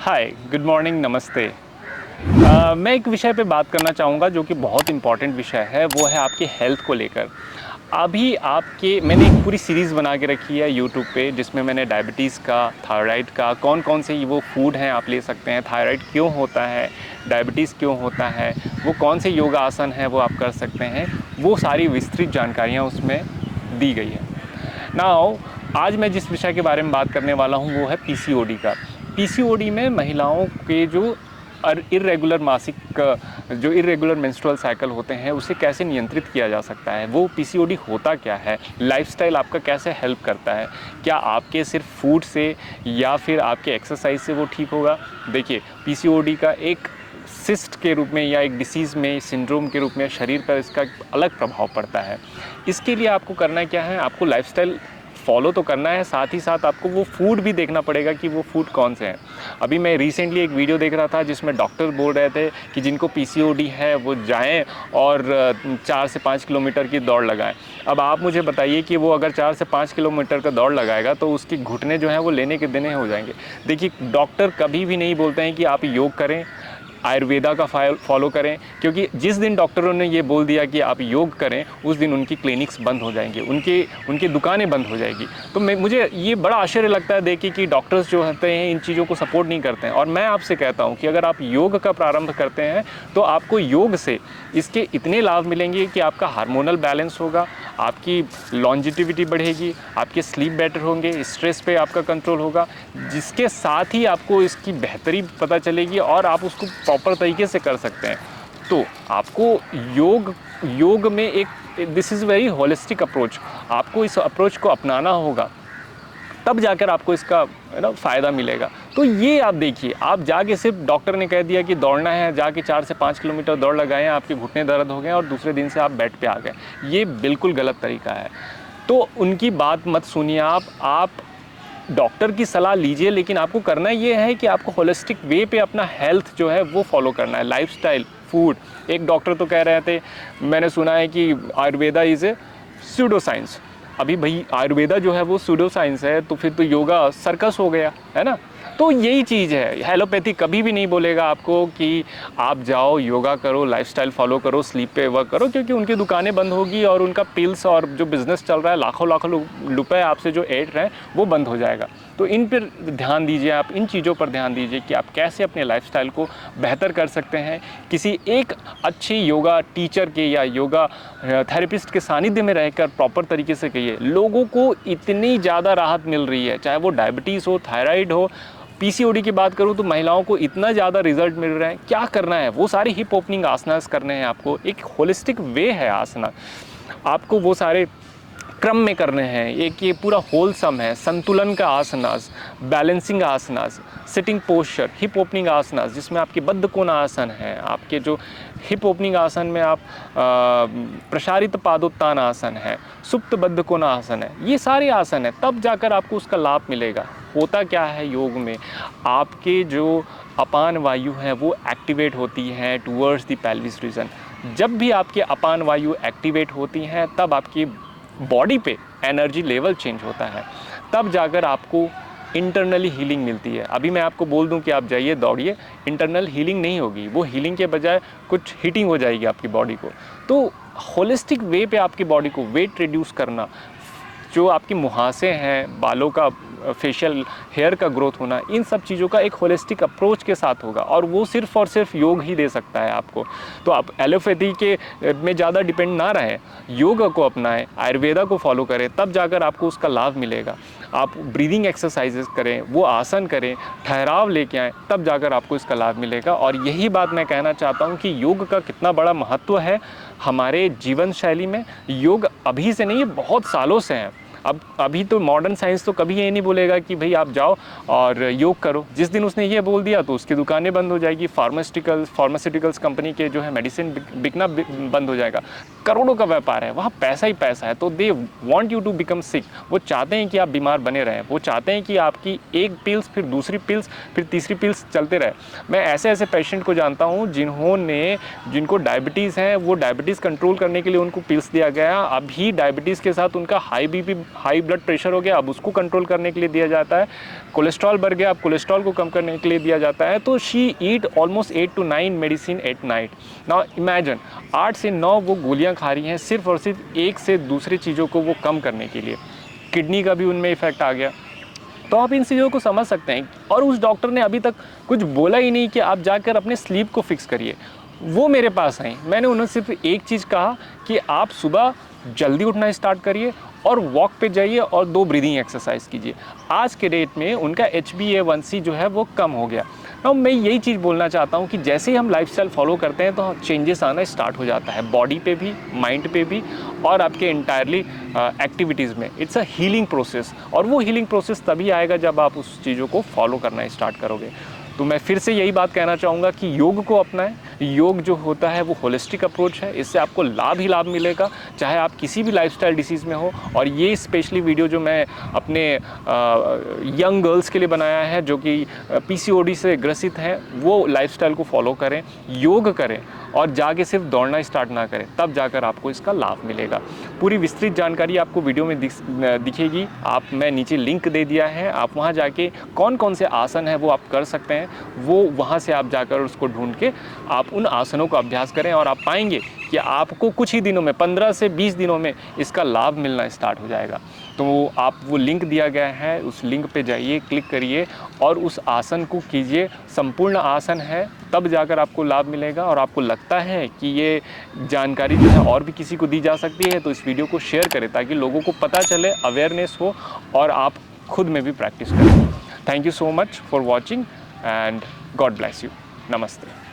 हाय, good morning, नमस्ते। मैं एक विषय पे बात करना चाहूँगा जो कि बहुत इम्पॉर्टेंट विषय है, वो है आपकी हेल्थ को लेकर। अभी आपके मैंने एक पूरी सीरीज़ बना के रखी है यूट्यूब पे, जिसमें मैंने डायबिटीज़ का, थायराइड का, कौन-कौन से वो फूड हैं आप ले सकते हैं, थायराइड क्यों होता है, डायबिटीज़ क्यों होता है, वो कौन से योगा आसन हैं वो आप कर सकते हैं, वो सारी विस्तृत जानकारियाँ उसमें दी गई है। नाउ आज मैं जिस विषय के बारे में बात करने वाला हूँ वो है पीसीओडी का। पीसीओडी में महिलाओं के जो इर्रेगुलर जो इर्रेगुलर मेंस्ट्रुअल साइकिल होते हैं उसे कैसे नियंत्रित किया जा सकता है, वो पीसीओडी होता क्या है, लाइफस्टाइल आपका कैसे हेल्प करता है, क्या आपके सिर्फ फूड से या फिर आपके एक्सरसाइज से वो ठीक होगा। देखिए, पीसीओडी का एक सिस्ट के रूप में या एक डिसीज़ में, सिंड्रोम के रूप में शरीर पर इसका अलग प्रभाव पड़ता है। इसके लिए आपको करना क्या है, आपको लाइफस्टाइल फॉलो तो करना है, साथ ही साथ आपको वो फूड भी देखना पड़ेगा कि वो फूड कौन से हैं। अभी मैं रिसेंटली एक वीडियो देख रहा था जिसमें डॉक्टर बोल रहे थे कि जिनको पीसीओडी है वो जाएं और 4 से 5 किलोमीटर की दौड़ लगाएं। अब आप मुझे बताइए कि वो अगर 4 से 5 किलोमीटर का दौड़ लगाएगा तो उसके घुटने जो हैं वो लेने के देने हो जाएंगे। देखिए, डॉक्टर कभी भी नहीं बोलते हैं कि आप योग करें, आयुर्वेदा का फॉलो करें, क्योंकि जिस दिन डॉक्टरों ने ये बोल दिया कि आप योग करें उस दिन उनकी क्लिनिक्स बंद हो जाएंगे, उनकी दुकानें बंद हो जाएगी। तो मुझे ये बड़ा आश्चर्य लगता है देखिए कि डॉक्टर्स जो होते हैं इन चीज़ों को सपोर्ट नहीं करते हैं। और मैं आपसे कहता हूँ कि अगर आप योग का प्रारंभ करते हैं तो आपको योग से इसके इतने लाभ मिलेंगे कि आपका हार्मोनल बैलेंस होगा, आपकी लॉन्जिटिविटी बढ़ेगी, आपके स्लीप बेटर होंगे, स्ट्रेस पे आपका कंट्रोल होगा, जिसके साथ ही आपको इसकी बेहतरी पता चलेगी और आप उसको प्रॉपर तरीके से कर सकते हैं। तो आपको योग में एक this is very holistic approach, आपको इस अप्रोच को अपनाना होगा, तब जाकर आपको इसका फ़ायदा मिलेगा। तो ये आप देखिए, आप जाके सिर्फ डॉक्टर ने कह दिया कि दौड़ना है, जाके 4 से 5 किलोमीटर दौड़ लगाएं, आपके घुटने दर्द हो गए और दूसरे दिन से आप बेड पे आ गए, ये बिल्कुल गलत तरीका है। तो उनकी बात मत सुनिए, आप डॉक्टर की सलाह लीजिए, लेकिन आपको करना ये है कि आपको होलिस्टिक वे पे अपना हेल्थ जो है वो फॉलो करना है, लाइफस्टाइल, फूड। एक डॉक्टर तो कह रहे थे, मैंने सुना है कि Ayurveda is a pseudo science. अभी भाई आयुर्वेदा जो है वो सूडो साइंस है, तो फिर तो योगा सर्कस हो गया, है ना। तो यही चीज़ है, एलोपैथी कभी भी नहीं बोलेगा आपको कि आप जाओ योगा करो, लाइफस्टाइल फॉलो करो, स्लीप पे वर्क करो, क्योंकि उनकी दुकानें बंद होगी और उनका पिल्स और जो बिज़नेस चल रहा है, लाखों लाखों रुपए आपसे जो ऐड रहे हैं वो बंद हो जाएगा। तो इन पर ध्यान दीजिए, आप इन चीज़ों पर ध्यान दीजिए कि आप कैसे अपने लाइफस्टाइल को बेहतर कर सकते हैं। किसी एक अच्छी योगा टीचर के या योगा थेरेपिस्ट के सानिध्य में रहकर प्रॉपर तरीके से कहिए। लोगों को इतनी ज़्यादा राहत मिल रही है, चाहे वो डायबिटीज़ हो, थायराइड हो, पीसीओडी की बात करूँ तो महिलाओं को इतना ज़्यादा रिजल्ट मिल रहा है। क्या करना है, वो सारे हिप ओपनिंग आसनास करने हैं आपको, एक होलिस्टिक वे है आसना, आपको वो सारे क्रम में करने हैं। एक ये पूरा होलसम है, संतुलन का आसनास, बैलेंसिंग आसनास, सिटिंग पोस्चर, हिप ओपनिंग आसनास, जिसमें आपके बद्ध कोण आसन है, आपके जो हिप ओपनिंग आसन में आप प्रसारित पादोत्तान आसन है, सुप्त बद्ध कोण आसन है, ये सारे आसन है, तब जाकर आपको उसका लाभ मिलेगा। होता क्या है योग में, आपके जो अपान वायु है वो एक्टिवेट होती है टूवर्ड्स द पेल्विस रीजन। जब भी आपके अपान वायु एक्टिवेट होती हैं तब आपकी बॉडी पे एनर्जी लेवल चेंज होता है, तब जाकर आपको इंटरनली हीलिंग मिलती है। अभी मैं आपको बोल दूं कि आप जाइए दौड़िए, इंटरनल हीलिंग नहीं होगी, वो हीलिंग के बजाय कुछ हीटिंग हो जाएगी आपकी बॉडी को। तो होलिस्टिक वे पे आपकी बॉडी को वेट रिड्यूस करना, जो आपके मुहासे हैं, बालों का फेशियल हेयर का ग्रोथ होना, इन सब चीज़ों का एक होलिस्टिक अप्रोच के साथ होगा और वो सिर्फ और सिर्फ योग ही दे सकता है आपको। तो आप एलोपैथी के में ज़्यादा डिपेंड ना रहें, योग को अपनाएं, आयुर्वेदा को फॉलो करें, तब जाकर आपको उसका लाभ मिलेगा। आप ब्रीदिंग एक्सरसाइजेस करें, वो आसन करें, ठहराव लेके आएँ, तब जाकर आपको इसका लाभ मिलेगा। और यही बात मैं कहना चाहता हूँ कि योग का कितना बड़ा महत्व है हमारे जीवन शैली में। योग अभी से नहीं, बहुत सालों से है। अभी तो मॉडर्न साइंस तो कभी ये नहीं बोलेगा कि भाई आप जाओ और योग करो। जिस दिन उसने ये बोल दिया तो उसकी दुकानें बंद हो जाएगी, फार्मास्यूटिकल्स कंपनी के जो है मेडिसिन बिकना बंद हो जाएगा। करोड़ों का व्यापार है, वहाँ पैसा ही पैसा है। तो they want you to become sick, वो चाहते हैं कि आप बीमार बने रहें, वो चाहते हैं कि आपकी एक पिल्स फिर दूसरी पिल्स फिर तीसरी पिल्स चलते रहे। मैं ऐसे ऐसे पेशेंट को जानता हूँ जिनको डायबिटीज़ है, वो डायबिटीज़ कंट्रोल करने के लिए उनको पिल्स दिया गया, अभी डायबिटीज़ के साथ उनका high BP high blood pressure हो गया, अब उसको कंट्रोल करने के लिए दिया जाता है। कोलेस्ट्रॉल बढ़ गया, अब कोलेस्ट्रॉल को कम करने के लिए दिया जाता है। तो she eat almost 8 to 9 medicine at night. Now imagine 8 से 9 वो गोलियां खा रही हैं सिर्फ और सिर्फ एक से दूसरी चीज़ों को वो कम करने के लिए। किडनी का भी उनमें इफेक्ट आ गया। तो आप इन चीज़ों को समझ सकते हैं। और उस डॉक्टर ने अभी तक कुछ बोला ही नहीं कि आप जाकर अपने स्लीप को फिक्स करिए। वो मेरे पास आई, मैंने उन्हें सिर्फ एक चीज़ कहा कि आप सुबह जल्दी उठना स्टार्ट करिए और वॉक पे जाइए और 2 ब्रीदिंग एक्सरसाइज कीजिए। आज के डेट में उनका HbA1c जो है वो कम हो गया। अब मैं यही चीज़ बोलना चाहता हूँ कि जैसे ही हम लाइफस्टाइल फॉलो करते हैं तो चेंजेस आना स्टार्ट हो जाता है, बॉडी पे भी, माइंड पे भी और आपके इंटायरली एक्टिविटीज़ में। इट्स अ हीलिंग प्रोसेस, और वो हीलिंग प्रोसेस तभी आएगा जब आप उस चीज़ों को फॉलो करना स्टार्ट करोगे। तो मैं फिर से यही बात कहना चाहूँगा कि योग को अपनाएं। योग जो होता है वो होलिस्टिक अप्रोच है, इससे आपको लाभ ही लाभ मिलेगा, चाहे आप किसी भी लाइफस्टाइल डिसीज़ में हो। और ये स्पेशली वीडियो जो मैं अपने यंग गर्ल्स के लिए बनाया है जो कि PCOD से ग्रसित हैं, वो लाइफस्टाइल को फॉलो करें, योग करें और जाके सिर्फ दौड़ना स्टार्ट ना करें, तब जाकर आपको इसका लाभ मिलेगा। पूरी विस्तृत जानकारी आपको वीडियो में दिखेगी। मैं नीचे लिंक दे दिया है, आप वहाँ जाके कौन कौन से आसन है वो आप कर सकते हैं, वो वहाँ से आप जाकर उसको ढूंढ के आप उन आसनों का अभ्यास करें और आप पाएंगे कि आपको कुछ ही दिनों में, 15 से 20 दिनों में इसका लाभ मिलना स्टार्ट हो जाएगा। तो आप वो लिंक दिया गया है, उस लिंक पे जाइए, क्लिक करिए और उस आसन को कीजिए। संपूर्ण आसन है, तब जाकर आपको लाभ मिलेगा। और आपको लगता है कि ये जानकारी जो है और भी किसी को दी जा सकती है तो इस वीडियो को शेयर करें ताकि लोगों को पता चले, अवेयरनेस हो और आप खुद में भी प्रैक्टिस करें। Thank you so much for watching and God bless you. नमस्ते।